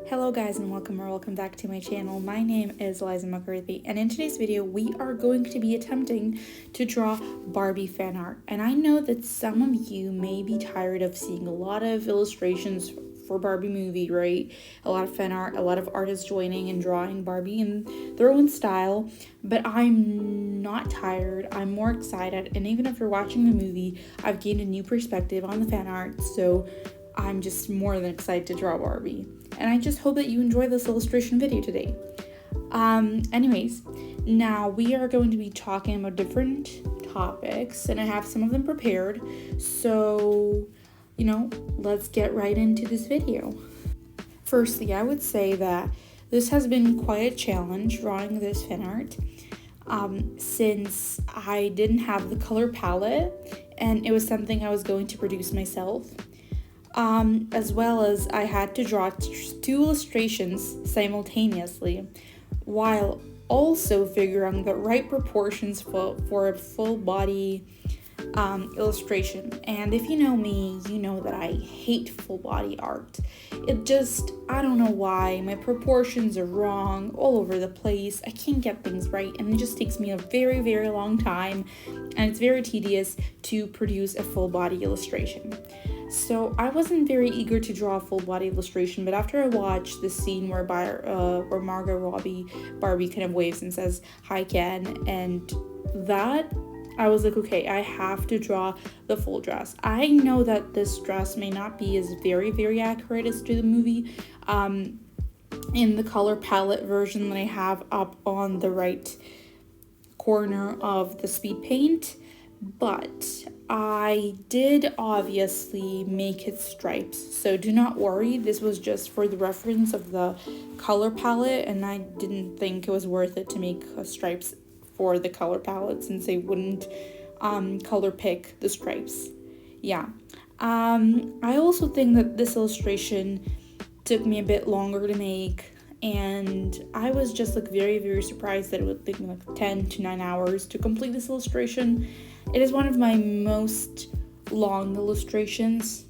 Hello guys and welcome back to my channel. My name is Liza McCarthy and in today's video we are going to be attempting to draw Barbie fan art. And I know that some of you may be tired of seeing a lot of illustrations for Barbie movie, right? A lot of fan art, a lot of artists joining and drawing Barbie in their own style, but I'm not tired. I'm more excited, and even after watching the movie, I've gained a new perspective on the fan art, so I'm just more than excited to draw Barbie. And I just hope that you enjoy this illustration video today. Anyways, now we are going to be talking about different topics, and I have some of them prepared. So, let's get right into this video. Firstly, I would say that this has been quite a challenge drawing this fan art, since I didn't have the color palette, and it was something I was going to produce myself. As well as I had to draw two illustrations simultaneously, while also figuring the right proportions for a full body illustration. And if you know me, you know that I hate full body art. I don't know why, my proportions are wrong all over the place. I can't get things right, and it just takes me a very, very long time, and it's very tedious to produce a full body illustration. So I wasn't very eager to draw a full body illustration, but after I watched the scene where Margot Robbie, Barbie kind of waves and says, "Hi Ken," and that, I was like, okay, I have to draw the full dress. I know that this dress may not be as very, very accurate as to the movie. In the color palette version that I have up on the right corner of the speed paint, but I did obviously make it stripes, so do not worry, this was just for the reference of the color palette, and I didn't think it was worth it to make stripes for the color palette since they wouldn't color pick the stripes. Yeah. I also think that this illustration took me a bit longer to make, and I was just very, very surprised that it would take me 10 to 9 hours to complete this illustration. It is one of my most long illustrations,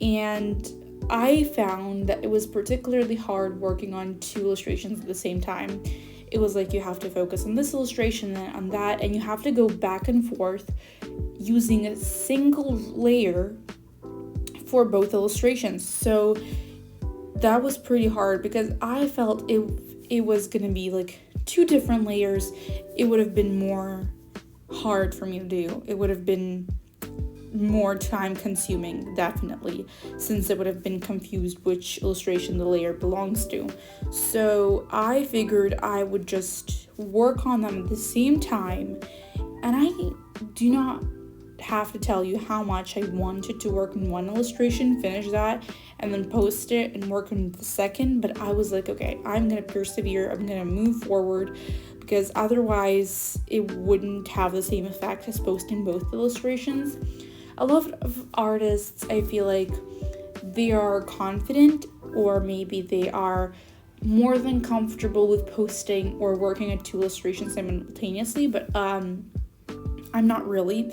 and I found that it was particularly hard working on two illustrations at the same time. It was like you have to focus on this illustration and on that, and you have to go back and forth using a single layer for both illustrations. So that was pretty hard because I felt it was gonna be like two different layers. It would have been more hard for me to do. It would have been more time consuming, definitely, since it would have been confused which illustration the layer belongs to. So I figured I would just work on them at the same time, and I do not have to tell you how much I wanted to work on one illustration, finish that, and then post it and work on the second, but I was like, okay, I'm gonna persevere, I'm gonna move forward, because otherwise it wouldn't have the same effect as posting both illustrations. A lot of artists, I feel like they are confident, or maybe they are more than comfortable with posting or working on two illustrations simultaneously, but I'm not really.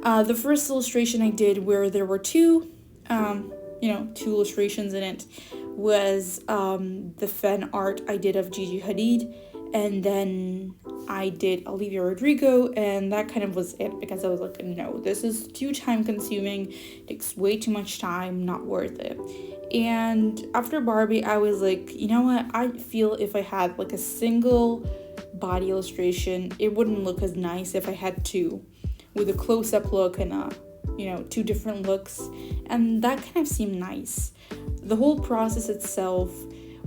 The first illustration I did where there were two illustrations in it was the fan art I did of Gigi Hadid, and then I did Olivia Rodrigo, and that kind of was it, because I was like, no, this is too time consuming, takes way too much time, not worth it. And after Barbie, I was like, you know what, I feel if I had like a single body illustration, it wouldn't look as nice if I had two, with a close-up look and two different looks, and that kind of seemed nice. The whole process itself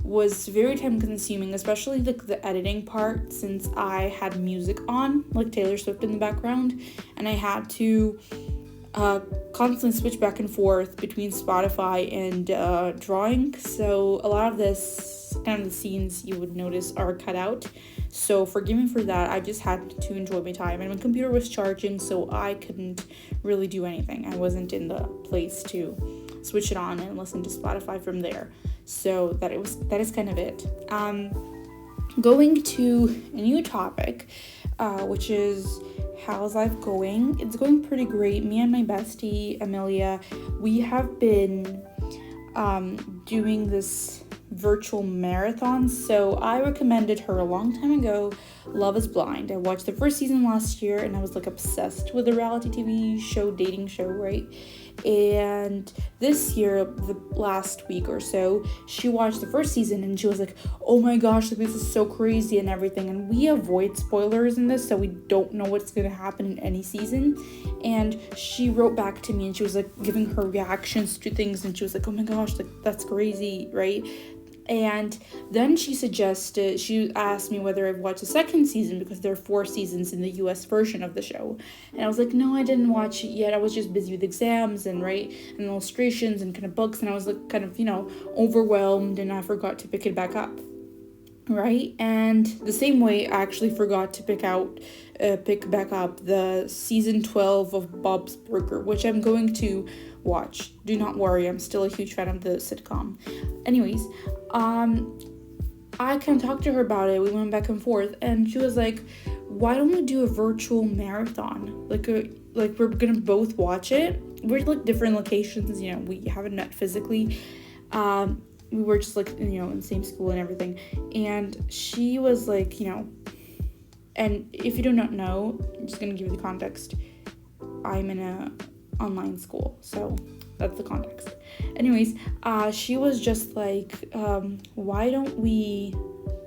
was very time consuming, especially the editing part, since I had music on, like Taylor Swift in the background, and I had to constantly switch back and forth between Spotify and drawing. So a lot of this kind of the scenes you would notice are cut out. So forgive me for that. I just had to enjoy my time, and my computer was charging, so I couldn't really do anything. I wasn't in the place to switch it on and listen to Spotify from there. So that is kind of it. Going to a new topic, which is how's life going? It's going pretty great. Me and my bestie Amelia, we have been doing this virtual marathons. So I recommended her a long time ago Love is Blind. I watched the first season last year and I was like obsessed with the reality TV show, dating show, right? And this year, the last week or so, she watched the first season and she was like, oh my gosh, like this is so crazy and everything. And we avoid spoilers in this, so we don't know what's gonna happen in any season. And she wrote back to me and she was like giving her reactions to things and she was like, oh my gosh, like that's crazy, right? And then she asked me whether I've watched the second season because there are 4 seasons in the US version of the show. And I was like, no, I didn't watch it yet. I was just busy with exams and illustrations and kind of books. And I was like kind of, overwhelmed and I forgot to pick it back up. Right? And the same way I actually forgot to pick back up the season 12 of Bob's Burger, which I'm going to watch. Do not worry, I'm still a huge fan of the sitcom. Anyways, I kind of talked to her about it. We went back and forth and she was like, why don't we do a virtual marathon? Like we're gonna both watch it. We're like different locations, we haven't met physically. We were just like, in the same school and everything. And she was like, and if you do not know, I'm just going to give you the context. I'm in a online school, so that's the context. Anyways, she was just like, why don't we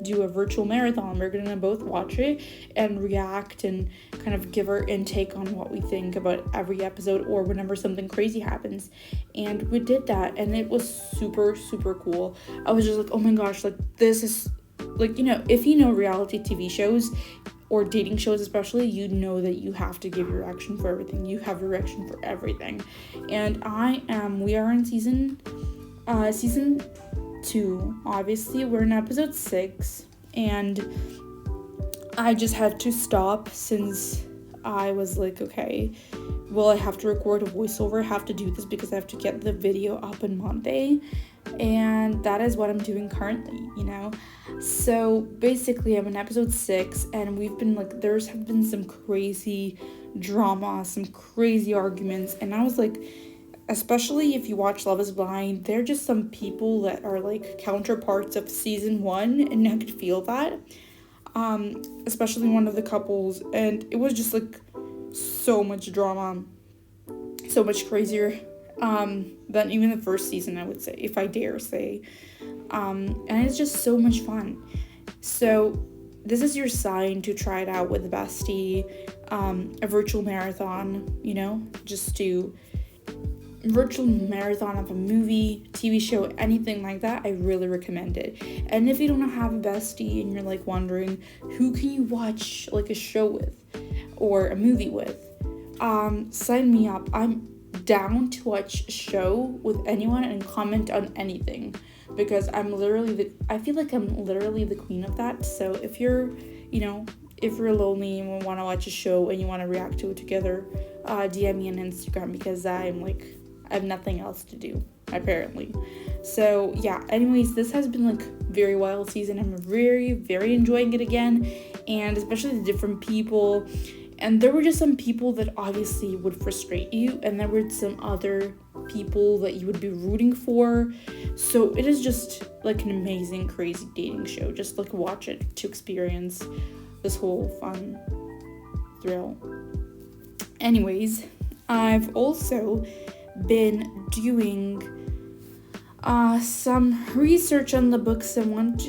do a virtual marathon? We're gonna both watch it and react and kind of give our intake on what we think about every episode or whenever something crazy happens. And we did that and it was super, super cool. I was just like, oh my gosh, like this is like, if you know reality TV shows or dating shows especially, that you have to give your reaction for everything. You have a reaction for everything. And we are in season 2, obviously. We're in episode 6 and I just had to stop since I was like, okay, well, I have to record a voiceover. I have to do this because I have to get the video up on Monday, and that is what I'm doing currently, So basically I'm in episode 6 and we've been like, there's have been some crazy drama, some crazy arguments, and I was like, especially if you watch Love is Blind, they're just some people that are like counterparts of season 1, and I could feel that, especially one of the couples, and it was just like so much drama, so much crazier than even the first season, I would say, if I dare say, and it's just so much fun. So this is your sign to try it out with a bestie, a virtual marathon, just to virtual marathon of a movie, TV show, anything like that. I really recommend it. And if you don't have a bestie and you're like wondering who can you watch like a show with or a movie with, sign me up. I'm down to watch a show with anyone and comment on anything, because I feel like I'm literally the queen of that. So if you're lonely and want to watch a show and you want to react to it together, DM me on Instagram, because I have nothing else to do, apparently. So yeah, anyways, this has been like very wild season. I'm very, very enjoying it again, and especially the different people. And there were just some people that obviously would frustrate you, and there were some other people that you would be rooting for. So it is just like an amazing, crazy dating show. Just like watch it to experience this whole fun thrill. Anyways, I've also been doing some research on the books I want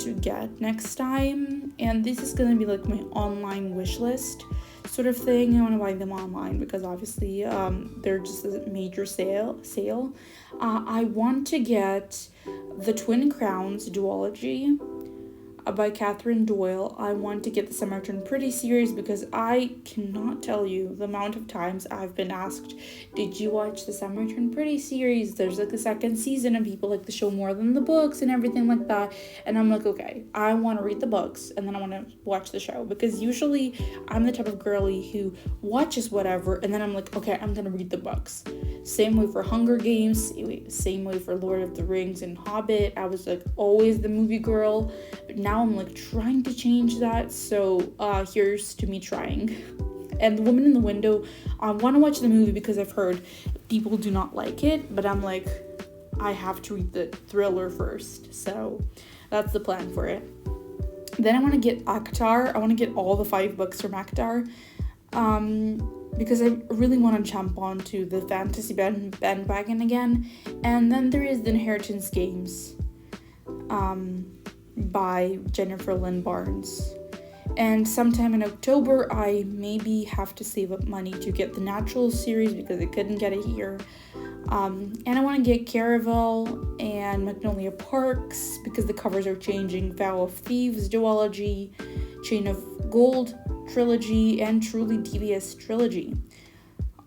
to get next time, and this is gonna be like my online wish list sort of thing. I want to buy them online because obviously they're just a major sale. I want to get the Twin Crowns duology by Catherine Doyle. I want to get the Summer Turned Pretty series because I cannot tell you the amount of times I've been asked, did you watch the Summer Turned Pretty series? There's like the second season and people like the show more than the books and everything like that. And I'm like, okay, I want to read the books and then I want to watch the show, because usually I'm the type of girly who watches whatever and then I'm like, okay, I'm gonna read the books. Same way for Hunger Games, same way for Lord of the Rings and Hobbit. I was like always the movie girl, but now I'm like trying to change that. So here's to me trying. And The Woman in the Window, I want to watch the movie because I've heard people do not like it, but I'm like, I have to read the thriller first. So that's the plan for it. Then I want to get Akhtar. I want to get all the 5 books from Akhtar. Because I really want to jump onto the fantasy bandwagon again. And then there is The Inheritance Games by Jennifer Lynn Barnes. And sometime in October, I maybe have to save up money to get the Natural series because I couldn't get it here. And I want to get Caraval and Magnolia Parks because the covers are changing. Vow of Thieves duology, Chain of Gold trilogy, and Truly Devious trilogy.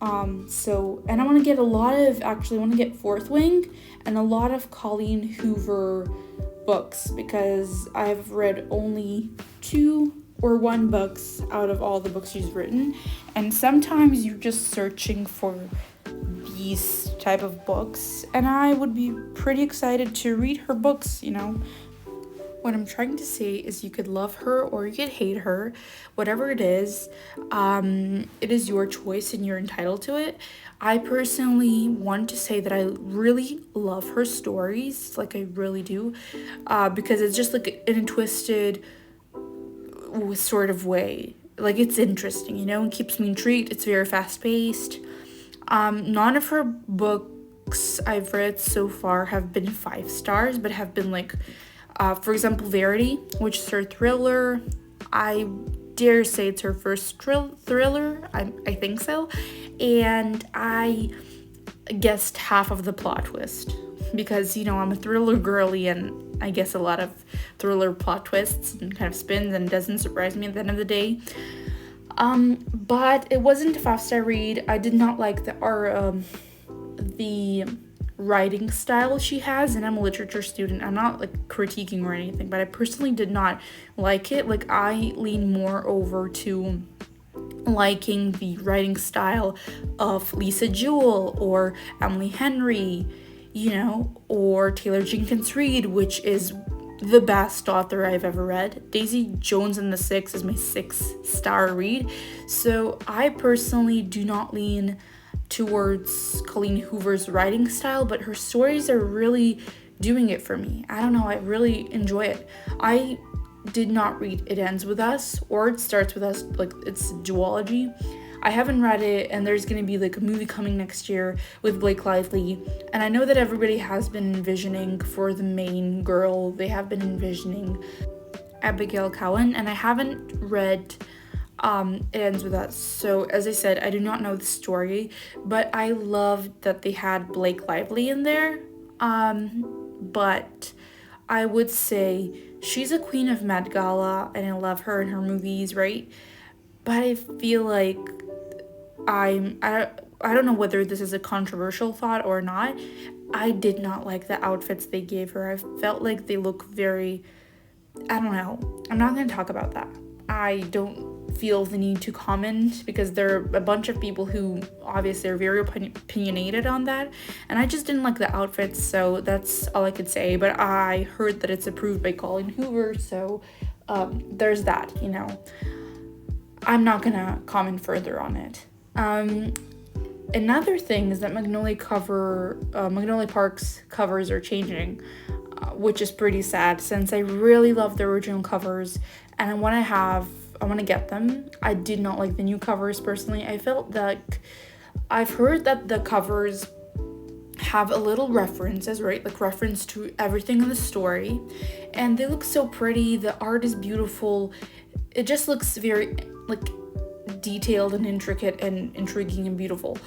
And I want to get I want to get Fourth Wing and a lot of Colleen Hoover books because I've read only 2 or 1 books out of all the books she's written. And sometimes you're just searching for these type of books, and I would be pretty excited to read her books, What I'm trying to say is you could love her or you could hate her, whatever it is your choice and you're entitled to it. I personally want to say that I really love her stories, like I really do, because it's just like in a twisted sort of way. Like it's interesting, it keeps me intrigued. It's very fast-paced. None of her books I've read so far have been 5 stars, but have been like, for example, Verity, which is her thriller. I dare say it's her first thriller. I think so. And I guessed half of the plot twist because, I'm a thriller girly and I guess a lot of thriller plot twists and kind of spins, and it doesn't surprise me at the end of the day. But it wasn't a 5-star read. I did not like the writing style she has, and I'm a literature student. I'm not like critiquing or anything, but I personally did not like it. Like I lean more over to liking the writing style of Lisa Jewell or Emily Henry, or Taylor Jenkins Reid, which is the best author I've ever read. Daisy Jones and the Six is my 6-star read. So I personally do not lean towards Colleen Hoover's writing style, but her stories are really doing it for me. I don't know, I really enjoy it. I did not read It Ends With Us or It Starts With Us, like it's duology. I haven't read it, and there's going to be like a movie coming next year with Blake Lively, and I know that everybody has been envisioning for the main girl, they have been envisioning Abigail Cowan, and I haven't read It Ends With Us. So as I said, I do not know the story, but I loved that they had Blake Lively in there. But I would say she's a queen of Met Gala, and I love her and her movies, right? But I feel like I don't know whether this is a controversial thought or not. I did not like the outfits they gave her. I felt like they look very, I don't know. I'm not going to talk about that. I don't feel the need to comment because there are a bunch of people who obviously are very opinionated on that, and I just didn't like the outfits, so that's all I could say. But I heard that it's approved by Colleen Hoover, so there's that, I'm not gonna comment further on it. Another thing is that Magnolia Parks covers are changing, which is pretty sad since I really love the original covers and I want to get them. I did not like the new covers personally. I felt like I've heard that the covers have a little references, right? Like reference to everything in the story, and they look so pretty. The art is beautiful. It just looks very like detailed and intricate and intriguing and beautiful.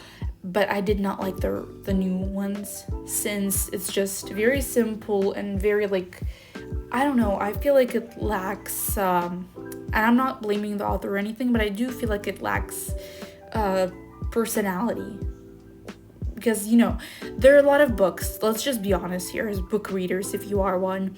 But I did not like the new ones since it's just very simple and very like, I don't know, I feel like it lacks and I'm not blaming the author or anything, but I do feel like it lacks personality. Because, there are a lot of books, let's just be honest here as book readers, if you are one.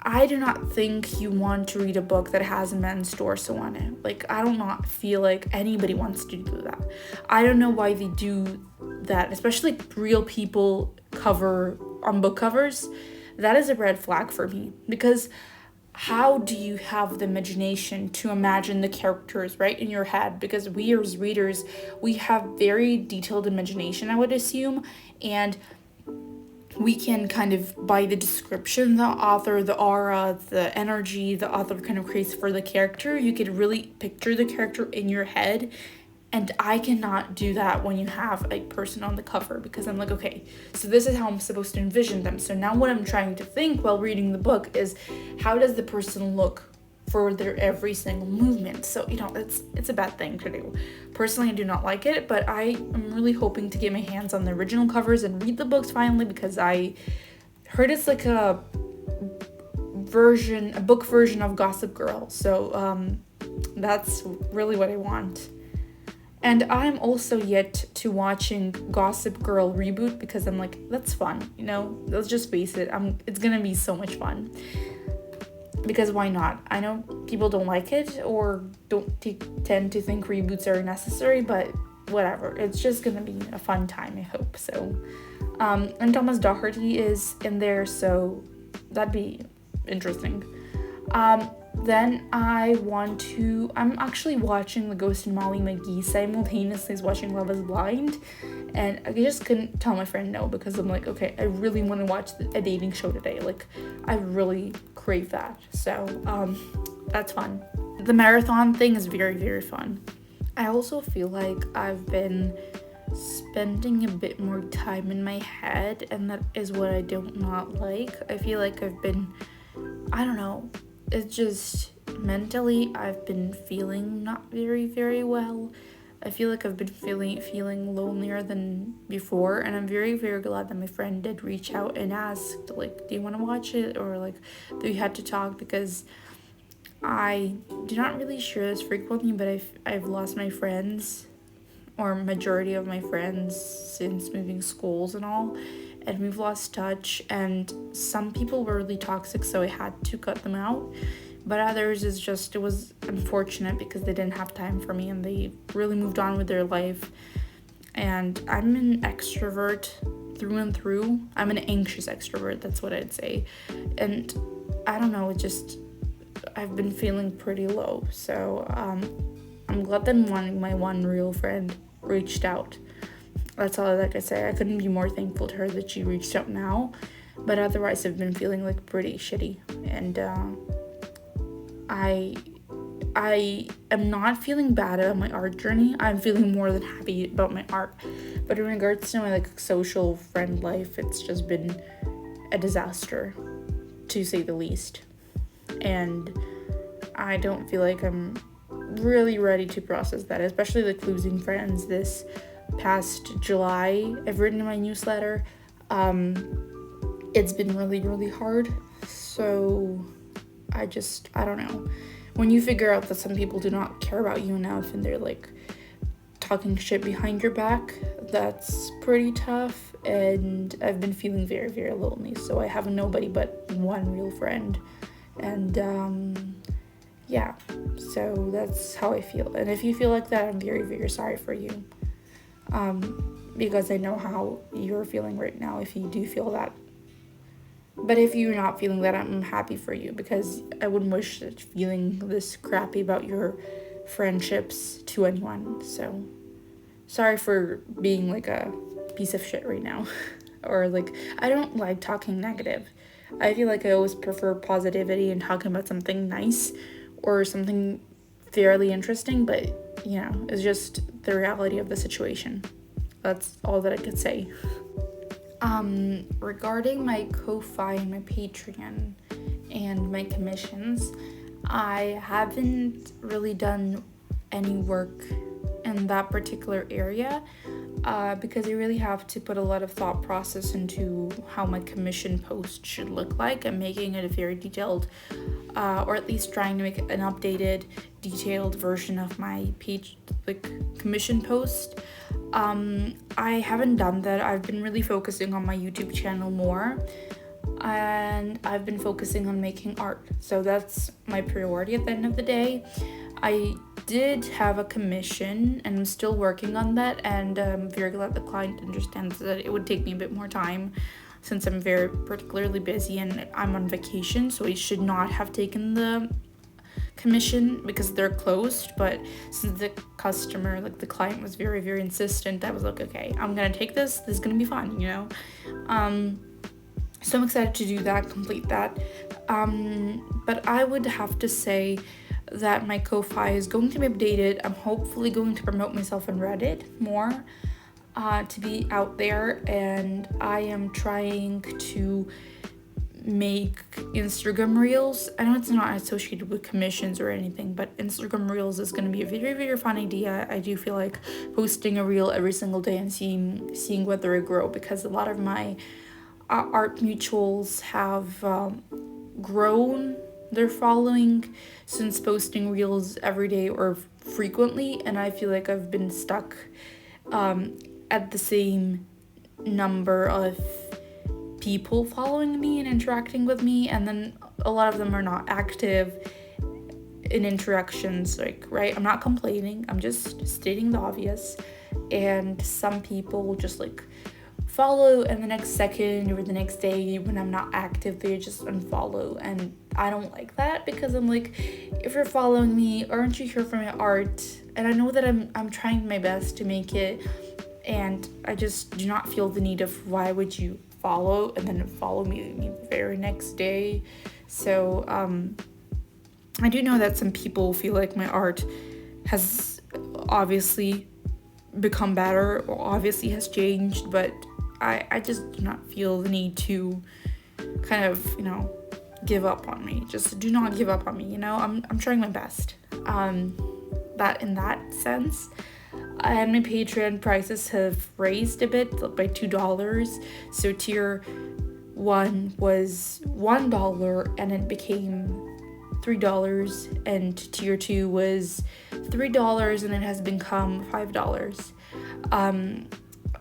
I do not think you want to read a book that has a men's torso on it. Like, I do not feel like anybody wants to do that. I don't know why they do that, especially like real people cover on book covers. That is a red flag for me, because how do you have the imagination to imagine the characters right in your head? Because we as readers, we have very detailed imagination, I would assume, and we can kind of, by the description the author, the aura, the energy the author kind of creates for the character, you could really picture the character in your head. And I cannot do that when you have a person on the cover, because I'm like, okay, so this is how I'm supposed to envision them. So now what I'm trying to think while reading the book is, how does the person look for their every single movement? So, it's a bad thing to do. Personally, I do not like it, but I am really hoping to get my hands on the original covers and read the books finally, because I heard it's like a book version of Gossip Girl. So that's really what I want. And I'm also yet to watching Gossip Girl reboot, because I'm like, that's fun, let's just face it, it's gonna be so much fun. Because why not? I know people don't like it or don't tend to think reboots are necessary, but whatever. It's just gonna be a fun time, I hope. So, and Thomas Doherty is in there, so that'd be interesting. Then I'm actually watching The Ghost and Molly McGee simultaneously as watching Love is Blind, and I just couldn't tell my friend no, because I'm like, okay, I really want to watch a dating show today. Like, I really crave that. So, that's fun. The marathon thing is very, very fun. I also feel like I've been spending a bit more time in my head, and that is what I do not like. I feel like I don't know, it's just mentally I've been feeling not very, very well. I feel like I've been feeling lonelier than before, and I'm very, very glad that my friend did reach out and asked, like, do you want to watch it, or like, we had to talk, because I do not really share this frequently, but I've lost my friends, or majority of my friends, since moving schools and all, and we've lost touch, and some people were really toxic, so I had to cut them out. But others it was unfortunate, because they didn't have time for me and they really moved on with their life. And I'm an extrovert through and through. I'm an anxious extrovert, that's what I'd say. And I don't know, I've been feeling pretty low. So I'm glad that my one real friend reached out. That's all I can say. I couldn't be more thankful to her that she reached out now. But otherwise, I've been feeling like pretty shitty. And I am not feeling bad about my art journey. I'm feeling more than happy about my art. But in regards to my like social friend life, it's just been a disaster, to say the least. And I don't feel like I'm really ready to process that, especially like losing friends this past July. I've written in my newsletter. It's been really, really hard. So I don't know. When you figure out that some people do not care about you enough and they're like talking shit behind your back, that's pretty tough. And I've been feeling very, very lonely. So I have nobody but one real friend. And yeah, so that's how I feel. And if you feel like that, I'm very, very sorry for you. Because I know how you're feeling right now if you do feel that. But if you're not feeling that, I'm happy for you, because I wouldn't wish feeling this crappy about your friendships to anyone. So sorry for being like a piece of shit right now. Or like, I don't like talking negative. I feel like I always prefer positivity and talking about something nice or something fairly interesting, but it's just the reality of the situation. That's all that I could say. Regarding my Kofi and my Patreon and my commissions, I haven't really done any work in that particular area, because I really have to put a lot of thought process into how my commission post should look like. I'm making it a very detailed, or at least trying to make an updated, detailed version of my page, like commission post. I haven't done that. I've been really focusing on my YouTube channel more, and I've been focusing on making art. So that's my priority at the end of the day. I did have a commission and I'm still working on that, and I'm very glad the client understands that it would take me a bit more time since I'm very particularly busy and I'm on vacation, so I should not have taken the commission because they're closed. But since the customer, like the client, was very, very insistent, I was like, okay, I'm gonna take this is gonna be fun, So I'm excited to do that, complete that. But I would have to say that my Ko-Fi is going to be updated. I'm hopefully going to promote myself on Reddit more, to be out there, and I am trying to make Instagram Reels. I know it's not associated with commissions or anything, but Instagram Reels is going to be a very, very fun idea. I do feel like posting a reel every single day and seeing whether it grow, because a lot of my art mutuals have grown their following since posting reels every day or frequently, and I feel like I've been stuck at the same number of people following me and interacting with me, and then a lot of them are not active in interactions, like, right? I'm not complaining, I'm just stating the obvious. And some people will just like follow, and the next second or the next day when I'm not active, they just unfollow, and I don't like that, because I'm like, if you're following me, aren't you here for my art? And I know that I'm trying my best to make it, and I just do not feel the need of, why would you follow and then follow me the very next day? So I do know that some people feel like my art has obviously become better or obviously has changed, but I just do not feel the need to kind of, give up on me. Just do not give up on me, I'm trying my best. That in that sense. And my Patreon prices have raised a bit by $2. So tier 1 was $1 and it became $3, and tier 2 was $3 and it has become $5.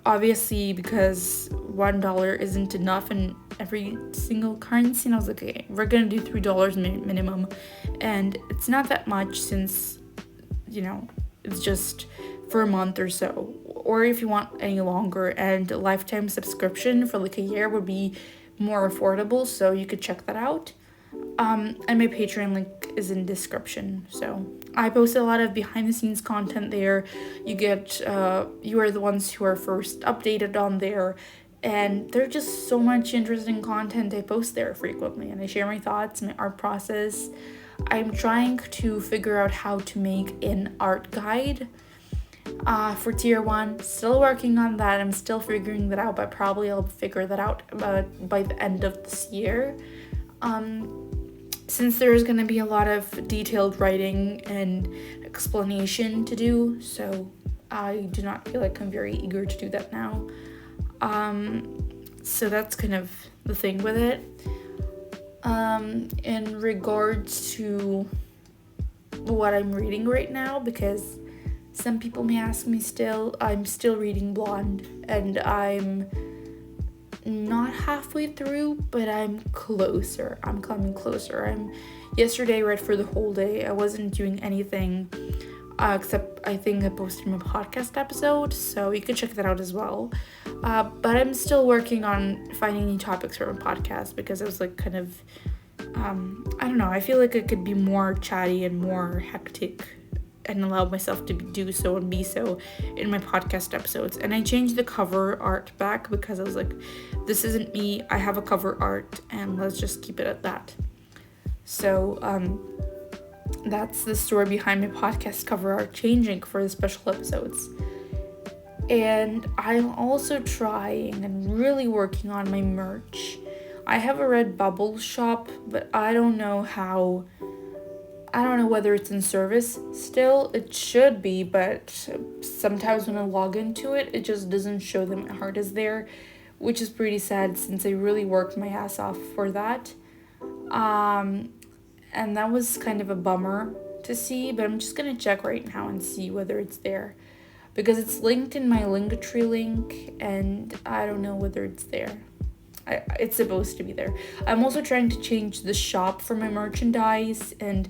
Obviously, because $1 isn't enough in every single currency, and I was like, okay, we're gonna do $3 minimum, and it's not that much, since it's just for a month or so, or if you want any longer, and a lifetime subscription for like a year would be more affordable, so you could check that out. And my Patreon link is in description. So I post a lot of behind the scenes content there. You get you are the ones who are first updated on there, and there's just so much interesting content I post there frequently, and I share my thoughts, my art process. I'm trying to figure out how to make an art guide for tier 1. Still working on that. I'm still figuring that out, but probably I'll figure that out by the end of this year. Since there's going to be a lot of detailed writing and explanation to do, so I do not feel like I'm very eager to do that now. So that's kind of the thing with it. In regards to what I'm reading right now, because some people may ask me I'm still reading Blonde, and I'm not halfway through, but I'm closer. I'm coming closer. Yesterday I read for the whole day. I wasn't doing anything except I think I posted my podcast episode, so you can check that out as well. But I'm still working on finding new topics for my podcast, because I was like kind of I don't know, I feel like I could be more chatty and more hectic and allow myself to do so and be so in my podcast episodes. And I changed the cover art back, because I was like, this isn't me, I have a cover art, and let's just keep it at that. So that's the story behind my podcast cover art changing for the special episodes. And I'm also trying and really working on my merch. I have a RedBubble shop, but I don't know whether it's in service still. It should be, but sometimes when I log into it, it just doesn't show that my art is there, which is pretty sad, since I really worked my ass off for that. And that was kind of a bummer to see, but I'm just gonna check right now and see whether it's there, because it's linked in my Linktree link, and I don't know whether it's there. It's supposed to be there. I'm also trying to change the shop for my merchandise, and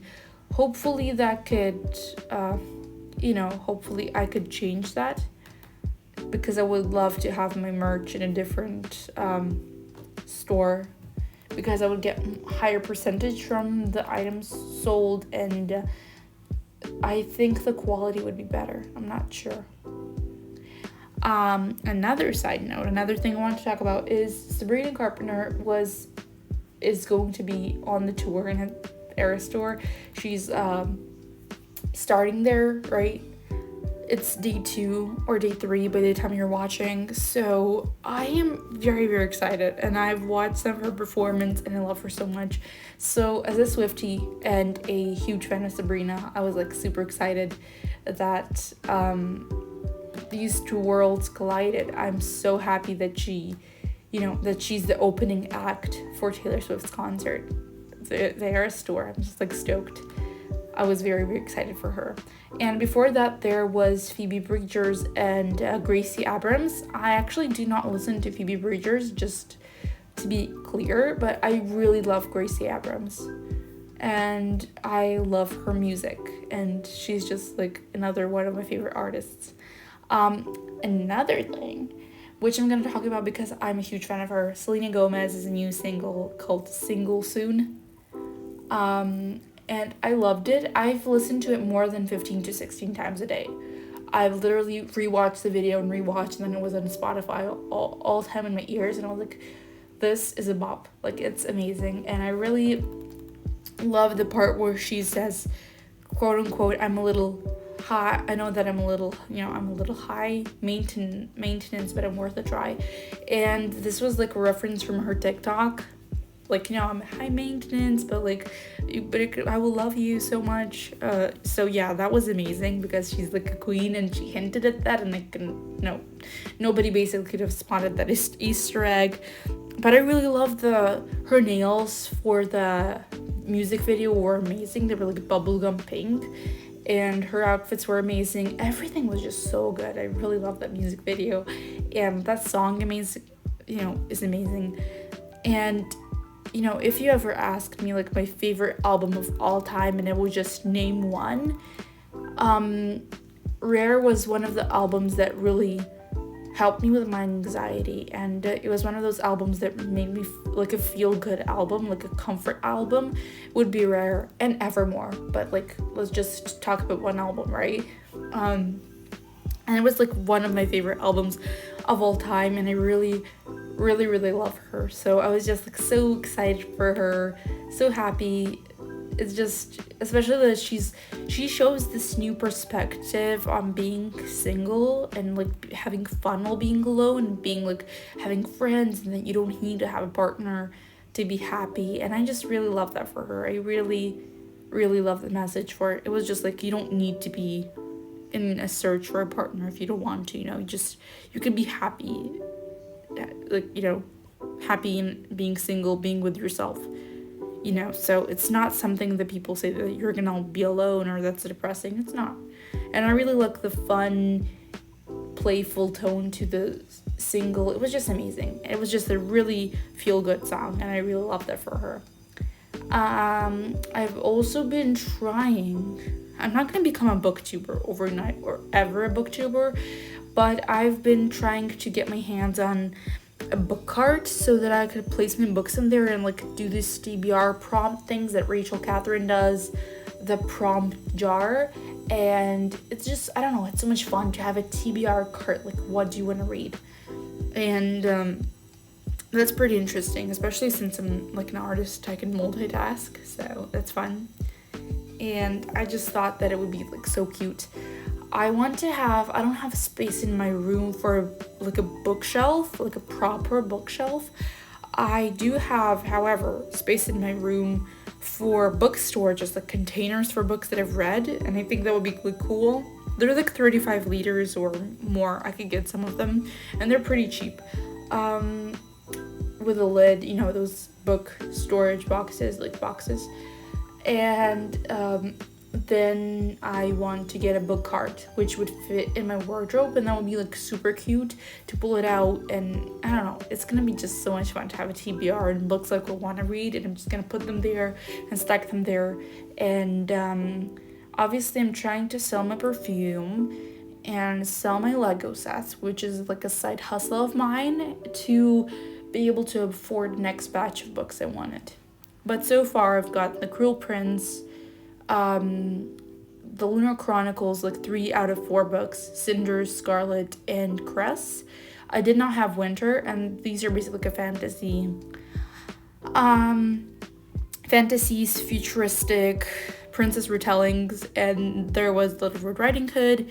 hopefully that could, hopefully I could change that, because I would love to have my merch in a different store, because I would get higher percentage from the items sold, and I think the quality would be better. I'm not sure. Another side note, another thing I want to talk about is Sabrina Carpenter is going to be on the tour in an Eras tour. She's starting there, right? It's day 2 or day 3 by the time you're watching. So I am very, very excited. And I've watched some of her performance and I love her so much. So as a Swiftie and a huge fan of Sabrina, I was like super excited that these two worlds collided. I'm so happy that that she's the opening act for Taylor Swift's concert. The Eras tour. I'm just like stoked. I was very, very excited for her. And before that, there was Phoebe Bridgers and Gracie Abrams. I actually do not listen to Phoebe Bridgers, just to be clear, but I really love Gracie Abrams. And I love her music. And she's just like another one of my favorite artists. Another thing, which I'm going to talk about because I'm a huge fan of her, Selena Gomez is a new single called Single Soon. And I loved it. I've listened to it more than 15 to 16 times a day. I've literally rewatched the video and rewatched, and then it was on Spotify all the time in my ears, and I was like, this is a bop. Like, it's amazing. And I really love the part where she says, quote unquote, I'm a little high. I know that I'm a little high maintenance, but I'm worth a try. And this was like a reference from her TikTok. Like, I'm high maintenance, but I will love you so much. So yeah, that was amazing because she's like a queen and she hinted at that, and nobody basically could have spotted that Easter egg. But I really loved her nails for the music video were amazing. They were like bubblegum pink, and her outfits were amazing. Everything was just so good. I really loved that music video, and that song is amazing. And if you ever asked me like my favorite album of all time and I would just name one, Rare was one of the albums that really helped me with my anxiety, and it was one of those albums that made me like a feel-good album, like a comfort album would be Rare and Evermore. But like, let's just talk about one album, right? And it was like one of my favorite albums of all time, and I really, really, really love her. So I was just like so excited for her, so happy. It's just, especially that she shows this new perspective on being single and like having fun while being alone, and being like having friends, and that you don't need to have a partner to be happy. And I just really love that for her. I really, really love the message for it. It was just like, you don't need to be in a search for a partner if you don't want to, you can be happy, happy in being single, being with yourself, so it's not something that people say that you're gonna be alone or that's depressing. It's not. And I really like the fun, playful tone to the single. It was just amazing. It was just a really feel-good song, and I really love that for her. I've also been trying, I'm not going to become a booktuber overnight or ever a booktuber, but I've been trying to get my hands on a book cart so that I could place my books in there and like do this TBR prompt things that Rachel Catherine does, the prompt jar. And it's just, I don't know, it's so much fun to have a TBR cart, like what do you want to read? And that's pretty interesting, especially since I'm like an artist, I can multitask, so that's fun. And I just thought that it would be like so cute. I don't have space in my room for like a bookshelf, like a proper bookshelf. I do have, however, space in my room for book storage, just like containers for books that I've read, and I think that would be really cool. They're like 35 liters or more. I could get some of them, and they're pretty cheap. With a lid, those book storage boxes, and then I want to get a book cart which would fit in my wardrobe, and that would be like super cute to pull it out. And I don't know, it's gonna be just so much fun to have a TBR and books like I want to read, and I'm just gonna put them there and stack them there. And obviously I'm trying to sell my perfume and sell my Lego sets, which is like a side hustle of mine to be able to afford the next batch of books I wanted. But so far I've got The Cruel Prince, the Lunar Chronicles, like 3 out of 4 books, Cinder, Scarlet, and Cress. I did not have Winter, and these are basically like a fantasies, futuristic princess retellings, and there was Little Red Riding Hood,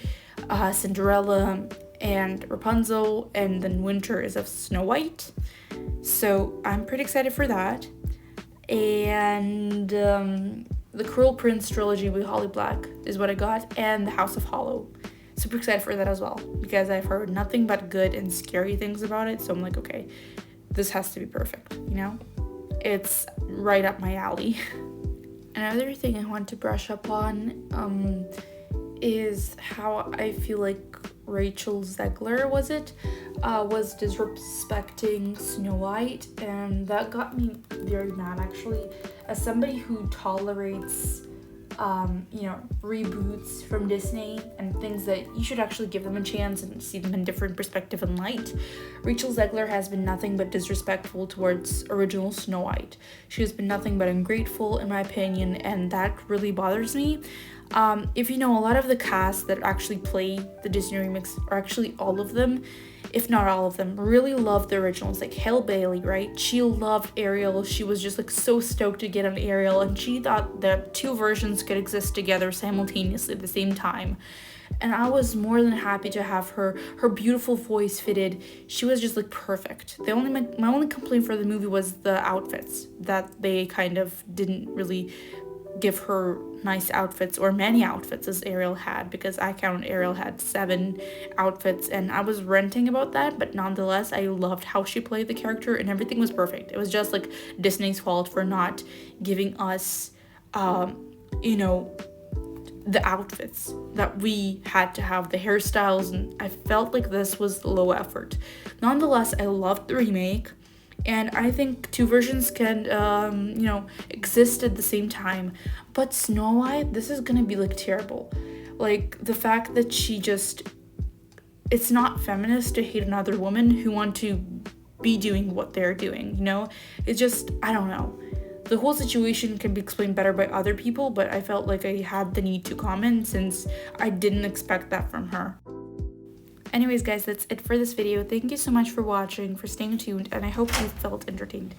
Cinderella, and Rapunzel, and then Winter is of Snow White. So I'm pretty excited for that. And the Cruel Prince trilogy with Holly Black is what I got, and The House of Hollow. Super excited for that as well, because I've heard nothing but good and scary things about it, so I'm like, okay, this has to be perfect, you know? It's right up my alley. Another thing I want to brush up on is how I feel like Rachel Zeggler was disrespecting Snow White, and that got me very mad actually, as somebody who tolerates reboots from Disney and things that you should actually give them a chance and see them in different perspective and light. Rachel Zeggler has been nothing but disrespectful towards original Snow White. She has been nothing but ungrateful, in my opinion, and that really bothers me. If you know, a lot of the cast that actually play the Disney remix, or actually all of them, if not all of them, really loved the originals. Like Halle Bailey, right? She loved Ariel. She was just like so stoked to get on Ariel, and she thought that 2 versions could exist together simultaneously at the same time. And I was more than happy to have her beautiful voice fitted. She was just like perfect. My only complaint for the movie was the outfits, that they kind of didn't really give her nice outfits, or many outfits as Ariel had, because I counted Ariel had 7 outfits, and I was ranting about that, but nonetheless I loved how she played the character and everything was perfect. It was just like Disney's fault for not giving us the outfits that we had to have, the hairstyles, and I felt like this was low effort. Nonetheless, I loved the remake. And I think 2 versions can, exist at the same time. But Snow White, this is gonna be, like, terrible. Like, the fact that it's not feminist to hate another woman who want to be doing what they're doing, you know? It's just, I don't know. The whole situation can be explained better by other people, but I felt like I had the need to comment since I didn't expect that from her. Anyways, guys, that's it for this video. Thank you so much for watching, for staying tuned, and I hope you felt entertained.